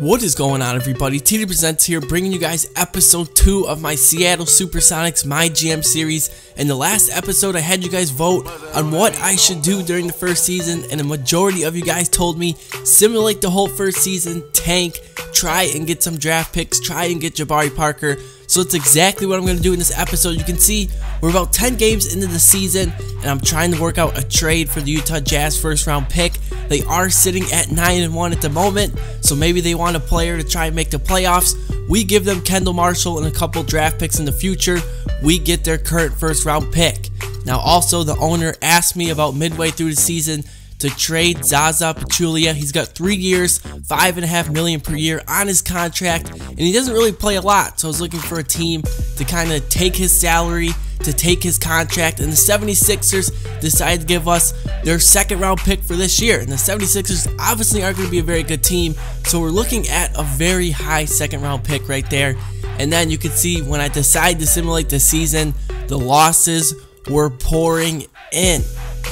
What is going on, everybody? TD Presents here, bringing you guys episode 2 of my Seattle SuperSonics My GM series. In the last episode, I had you guys vote on what I should do during the first season, and a majority of you guys told me simulate the whole first season, tank, try and get some draft picks, try and get Jabari Parker. So it's exactly what I'm going to do in this episode. You can see we're about 10 games into the season, and I'm trying to work out a trade for the Utah Jazz first round pick. They are sitting at 9-1 at the moment, so maybe they want a player to try and make the playoffs. We give them Kendall Marshall and a couple draft picks in the future. We get their current first round pick. Now also, the owner asked me about midway through the season to trade Zaza Pachulia. He's got 3 years, $5.5 million per year on his contract, and he doesn't really play a lot, so I was looking for a team to kind of take his salary, to take his contract, and the 76ers decided to give us their second round pick for this year. And the 76ers obviously aren't going to be a very good team, so we're looking at a very high second round pick right there. And then you can see when I decided to simulate the season, the losses were pouring in.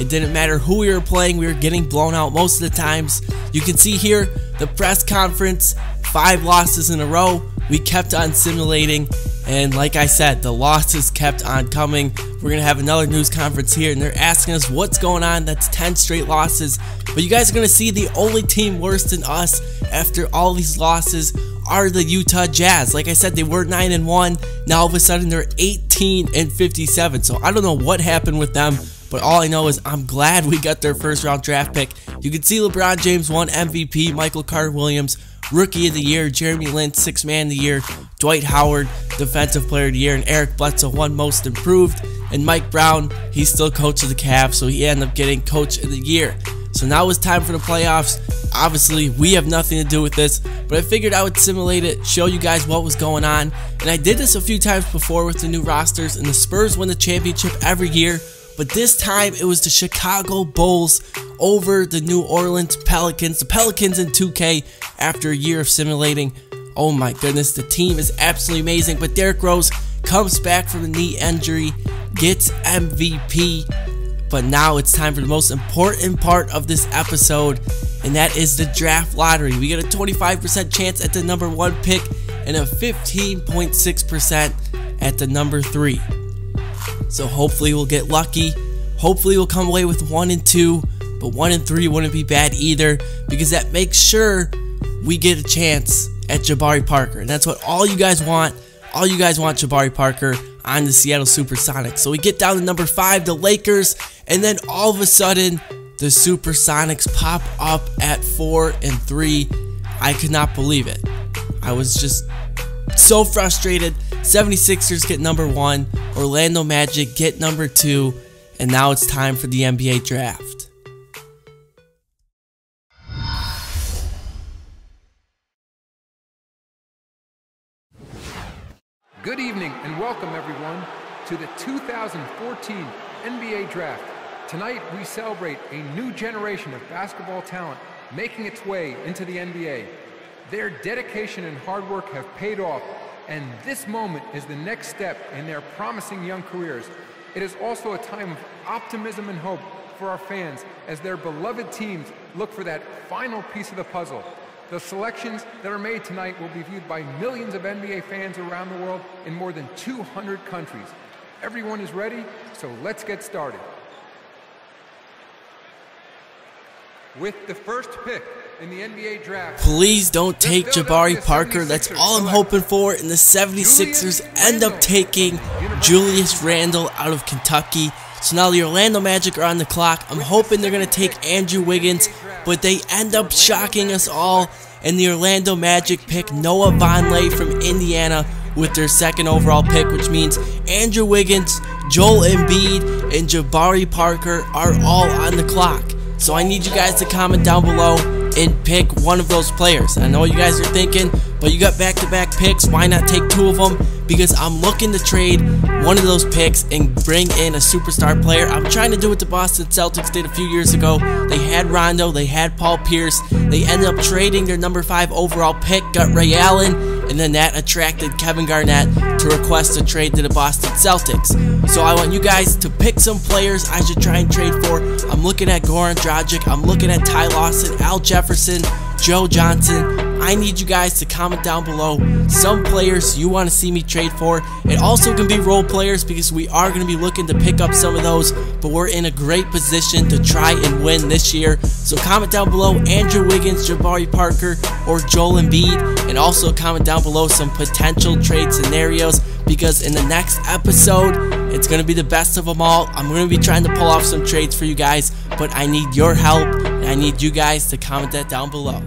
It didn't matter who we were playing, we were getting blown out most of the times. You can see here the press conference, 5 losses in a row. We kept on simulating, and like I said, the losses kept on coming. We're going to have another news conference here, and they're asking us what's going on. That's 10 straight losses. But you guys are going to see the only team worse than us after all these losses are the Utah Jazz. Like I said, they were 9-1. Now all of a sudden they're 18-57. So I don't know what happened with them, but all I know is I'm glad we got their first round draft pick. You can see LeBron James won MVP, Michael Carter-Williams Rookie of the Year, Jeremy Lin 6th Man of the Year, Dwight Howard Defensive Player of the Year, and Eric Bledsoe won Most Improved. And Mike Brown, he's still coach of the Cavs, so he ended up getting Coach of the Year. So now it's time for the playoffs. Obviously, we have nothing to do with this, but I figured I would simulate it, show you guys what was going on. And I did this a few times before with the new rosters, and the Spurs win the championship every year. But this time, it was the Chicago Bulls over the New Orleans Pelicans. The Pelicans in 2K after a year of simulating. Oh my goodness, the team is absolutely amazing. But Derrick Rose comes back from a knee injury, gets MVP. But now it's time for the most important part of this episode, and that is the draft lottery. We get a 25% chance at the number 1 pick and a 15.6% at the number 3. So hopefully we'll get lucky. Hopefully we'll come away with 1 and 2, but 1 and 3 wouldn't be bad either, because that makes sure we get a chance at Jabari Parker. And that's what all you guys want. All you guys want Jabari Parker on the Seattle SuperSonics. So we get down to number 5, the Lakers, and then all of a sudden the SuperSonics pop up at 4 and 3. I could not believe it. I was just so frustrated. 76ers get number 1, Orlando Magic get number 2, and now it's time for the NBA draft. Good evening and welcome everyone to the 2014 NBA Draft. Tonight we celebrate a new generation of basketball talent making its way into the NBA. Their dedication and hard work have paid off, and this moment is the next step in their promising young careers. It is also a time of optimism and hope for our fans as their beloved teams look for that final piece of the puzzle. The selections that are made tonight will be viewed by millions of NBA fans around the world in more than 200 countries. Everyone is ready, so let's get started. With the first pick in the NBA draft, please don't take Jabari Parker. That's all I'm hoping for. And the 76ers end up taking Julius Randle out of Kentucky. So now the Orlando Magic are on the clock. I'm hoping they're going to take Andrew Wiggins, but they end up shocking us all. And the Orlando Magic pick Noah Vonleh from Indiana with their 2nd overall pick, which means Andrew Wiggins, Joel Embiid, and Jabari Parker are all on the clock. So I need you guys to comment down below and pick one of those players. I know what you guys are thinking, but you got back-to-back picks. Why not take 2 of them? Because I'm looking to trade one of those picks and bring in a superstar player. I'm trying to do what the Boston Celtics did a few years ago. They had Rondo, they had Paul Pierce. They ended up trading their number 5 overall pick, got Ray Allen, and then that attracted Kevin Garnett to request a trade to the Boston Celtics. So I want you guys to pick some players I should try and trade for. I'm looking at Goran Dragic, I'm looking at Ty Lawson, Al Jefferson, Joe Johnson. I need you guys to comment down below some players you want to see me trade for. It also can be role players because we are going to be looking to pick up some of those, but we're in a great position to try and win this year. So comment down below Andrew Wiggins, Jabari Parker, or Joel Embiid, and also comment down below some potential trade scenarios, because in the next episode it's going to be the best of them all. I'm going to be trying to pull off some trades for you guys, but I need your help and I need you guys to comment that down below.